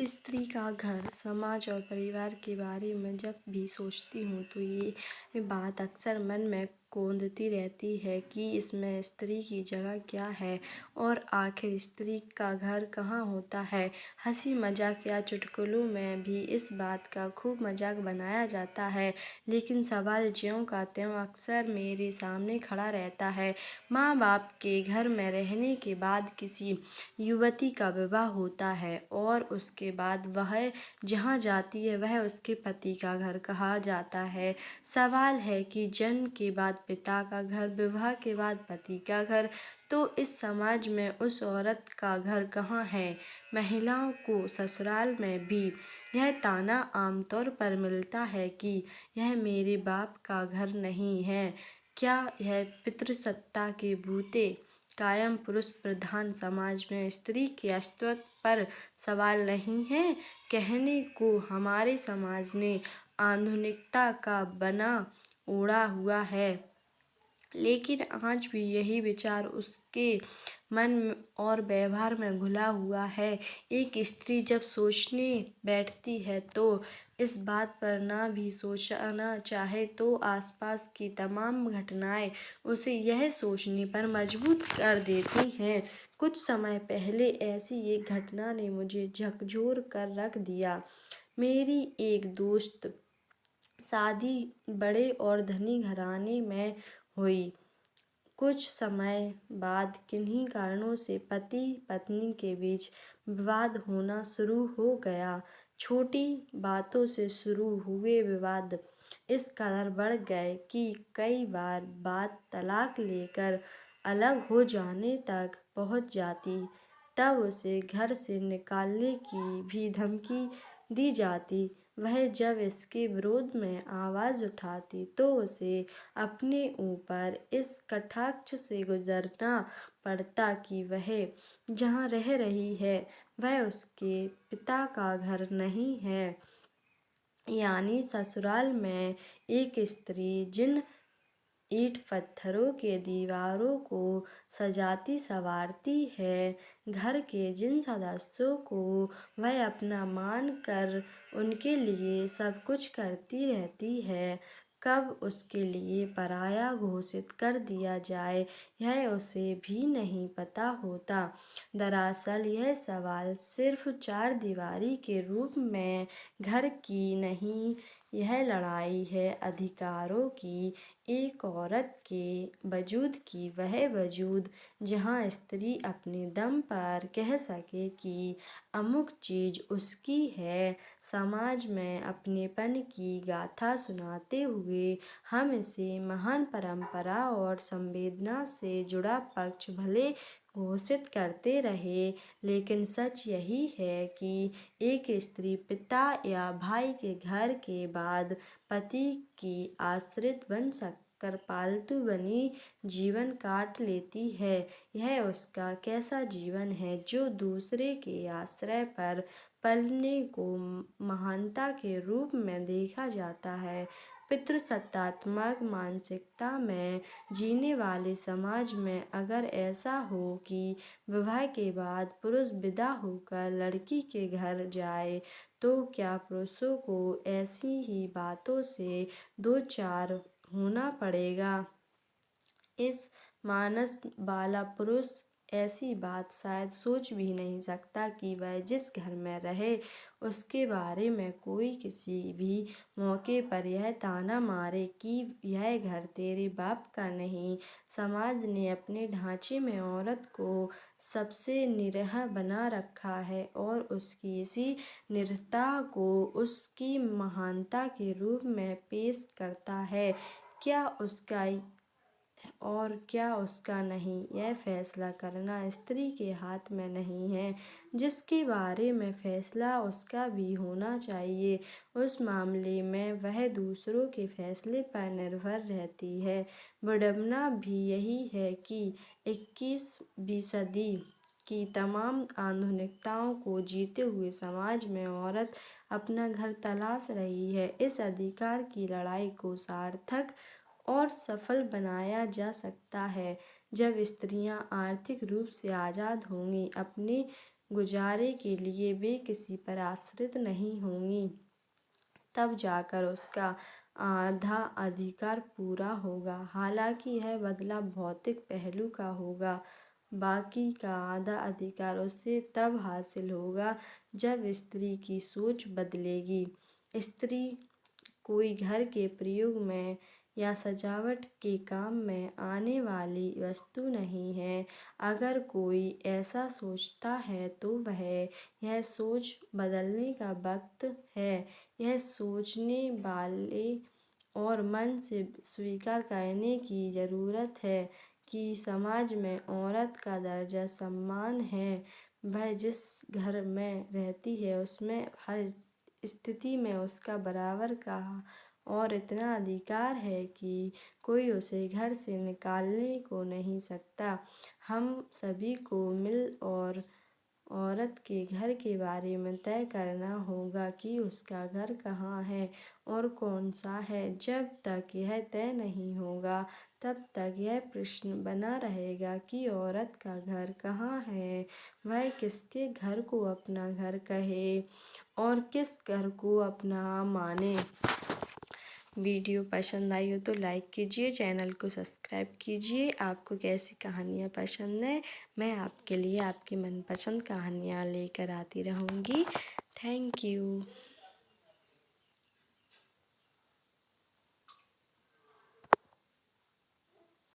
स्त्री का घर, समाज और परिवार के बारे में जब भी सोचती हूँ तो ये बात अक्सर मन में कौंधती रहती है कि इसमें स्त्री की जगह क्या है और आखिर स्त्री का घर कहाँ होता है। हंसी मजाक या चुटकुलों में भी इस बात का खूब मजाक बनाया जाता है, लेकिन सवाल ज्यों का त्यों अक्सर मेरे सामने खड़ा रहता है। माँ बाप के घर में रहने के बाद किसी युवती का विवाह होता है और उसके बाद वह जहाँ जाती है वह उसके पति का घर कहा जाता है। सवाल है कि जन्म के बाद पिता का घर, विवाह के बाद पति का घर, तो इस समाज में उस औरत का घर कहाँ है। महिलाओं को ससुराल में भी यह ताना आमतौर पर मिलता है कि यह मेरे बाप का घर नहीं है। क्या यह पितृसत्ता के भूते कायम पुरुष प्रधान समाज में स्त्री के अस्तित्व पर सवाल नहीं है? कहने को हमारे समाज ने आधुनिकता का बना ओढ़ा हुआ है, लेकिन आज भी यही विचार उसके मन और व्यवहार में घुला हुआ है। एक स्त्री जब सोचने बैठती है तो इस बात पर ना भी सोचना चाहे तो आसपास की तमाम घटनाएं उसे यह सोचने पर मजबूर कर देती हैं। कुछ समय पहले ऐसी एक घटना ने मुझे झकझोर कर रख दिया। मेरी एक दोस्त शादी बड़े और धनी घराने में हुई। कुछ समय बाद किन्हीं कारणों से पति पत्नी के बीच विवाद होना शुरू हो गया। छोटी बातों से शुरू हुए विवाद इस कदर बढ़ गए कि कई बार बात तलाक लेकर अलग हो जाने तक पहुंच जाती। तब उसे घर से निकालने की भी धमकी दी जाती। वह जब इसके विरोध में आवाज़ उठाती तो उसे अपने ऊपर इस कटाक्ष से गुजरना पड़ता कि वह जहाँ रह रही है वह उसके पिता का घर नहीं है। यानी ससुराल में एक स्त्री जिन ईंट पत्थरों के दीवारों को सजाती संवारती है, घर के जिन सदस्यों को वह अपना मान कर उनके लिए सब कुछ करती रहती है, कब उसके लिए पराया घोषित कर दिया जाए यह उसे भी नहीं पता होता। दरअसल यह सवाल सिर्फ चार दीवारी के रूप में घर की नहीं, यह लड़ाई है अधिकारों की, एक औरत के वजूद की, वह वजूद जहाँ स्त्री अपने दम पर कह सके कि अमुक चीज़ उसकी है। समाज में अपनेपन की गाथा सुनाते हुए हम इसे महान परंपरा और संवेदना से जुड़ा पक्ष भले घोषित करते रहे, लेकिन सच यही है कि एक स्त्री पिता या भाई के घर के बाद पति की आश्रित बन कर पालतू बनी जीवन काट लेती है। यह उसका कैसा जीवन है जो दूसरे के आश्रय पर पलने को महानता के रूप में देखा जाता है। पितृसत्तात्मक मानसिकता में जीने वाले समाज में अगर ऐसा हो कि विवाह के बाद पुरुष विदा होकर लड़की के घर जाए, तो क्या पुरुषों को ऐसी ही बातों से दो चार होना पड़ेगा? इस मानस वाला पुरुष ऐसी बात शायद सोच भी नहीं सकता कि वह जिस घर में रहे उसके बारे में कोई किसी भी मौके पर यह ताना मारे कि यह घर तेरे बाप का नहीं। समाज ने अपने ढांचे में औरत को सबसे निरीह बना रखा है और उसकी इसी निरीहता को उसकी महानता के रूप में पेश करता है। क्या उसका और क्या उसका नहीं, यह फैसला करना स्त्री के हाथ में नहीं है। जिसके बारे में फैसला उसका भी होना चाहिए, उस मामले में वह दूसरों के फैसले पर निर्भर रहती है। विडंबना भी यही है कि 21वीं सदी की तमाम आधुनिकताओं को जीते हुए समाज में औरत अपना घर तलाश रही है। इस अधिकार की लड़ाई को सार्थक और सफल बनाया जा सकता है जब स्त्रियां आर्थिक रूप से आज़ाद होंगी, अपने गुजारे के लिए वे किसी पर आश्रित नहीं होंगी, तब जाकर उसका आधा अधिकार पूरा होगा। हालांकि यह बदलाव भौतिक पहलू का होगा, बाकी का आधा अधिकार उसे तब हासिल होगा जब स्त्री की सोच बदलेगी। स्त्री कोई घर के प्रयोग में या सजावट के काम में आने वाली वस्तु नहीं है। अगर कोई ऐसा सोचता है तो वह यह सोच बदलने का वक्त है। यह सोचने वाले और मन से स्वीकार करने की ज़रूरत है कि समाज में औरत का दर्जा सम्मान है। वह जिस घर में रहती है उसमें हर स्थिति में उसका बराबर का और इतना अधिकार है कि कोई उसे घर से निकालने को नहीं सकता। हम सभी को मिल और औरत के घर के बारे में तय करना होगा कि उसका घर कहाँ है और कौन सा है। जब तक यह तय नहीं होगा तब तक यह प्रश्न बना रहेगा कि औरत का घर कहाँ है, वह किसके घर को अपना घर कहे और किस घर को अपना माने। वीडियो पसंद आई हो तो लाइक कीजिए, चैनल को सब्सक्राइब कीजिए। आपको कैसी कहानियाँ पसंद है, मैं आपके लिए आपकी मनपसंद कहानियाँ लेकर आती रहूँगी। Thank you.